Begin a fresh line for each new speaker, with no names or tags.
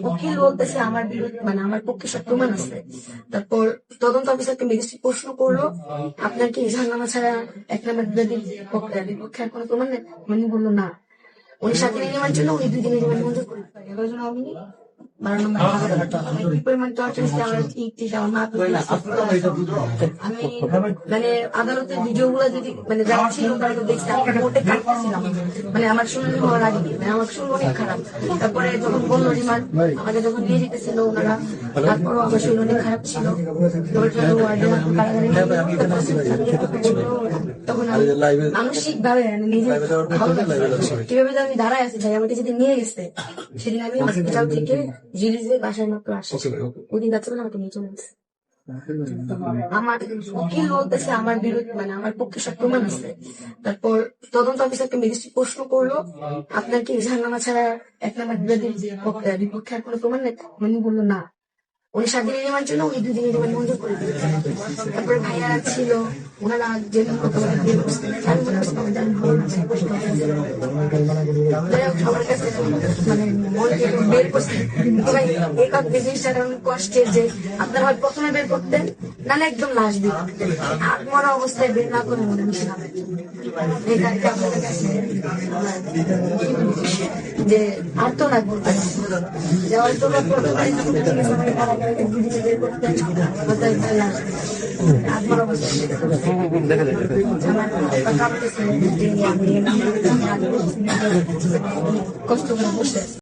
উকিল বলতেছে আমার বিরুদ্ধে মানে আমার পক্ষে সব প্রমাণ আছে। তারপর তদন্ত অফিসারকে ম্যাজিস্ট্রেট প্রশ্ন করলো, আপনার কি জাহান্নামা ছাড়া এক নাম্বার বিপক্ষে আর কোনো প্রমাণ নেই? উনি বললো না। উনি 7 দিনের রিমান্ড ছিল, উনি 2 দিনের রিমান্ড মঞ্জুর করে 11 জন আওয়ামী লীগ 12 নম্বর কি পরিমাণ টর্চার হচ্ছে আমার আমার মা আমি মানে আদালতের ভিডিও গুলো যদি মানে যারা ছিল তারা তো দেখছে আমি কোর্টে কাটতেছিলাম, মানে আমার শুনানি হওয়ার আগে মানে আমার শুরু অনেক খারাপ। তারপরে যখন বললো রিমান্ড আমাকে যখন নিয়ে যেতেছিল ওনারা, তারপরও আমার শুরু অনেক খারাপ ছিল। তখন মানসিক ভাবে নিজে কিভাবে আমি দাঁড়ায় আছি ভাই, আমাকে যেদিন নিয়ে গেছে সেদিন আমি হসপিটাল থেকে রিলিজে বাসায় মাত্র আসছি, ওদিন যাচ্ছে বলে আমাকে নিয়ে চলে গেছে। আমার উকিল বলতেছে আমার বিরুদ্ধে মানে আমার পক্ষে সব প্রমাণ আছে। তারপর তদন্ত অফিসারকে ম্যাজিস্ট্রেট প্রশ্ন করলো, আপনার কি জাহান্নামা ছাড়া এক নাম্বার বিপক্ষে আর কোনো প্রমাণ নেই? উনি বললো না। উনি 7 দিনের রিমান্ড ছিল, উনি 2 দিনের রিমান্ড মঞ্জুর করে দিয়েছেন। তারপরে ভাইয়া ছিল, ওনারা যেদিন সবার কাছে মানে বের করছে একক জিনিসটা অনেক কষ্টের যে আপনারা হয় প্রথমে বের করতেন, না একদম লাস্ট দিন হাত মরা অবস্থায় বের না করে মনে মিশে নামে যে আর্তনাদ বলতে যে অল্পটা প্রথমে বের করতেন হাত মরা অবস্থায় কষ্ট করে বসে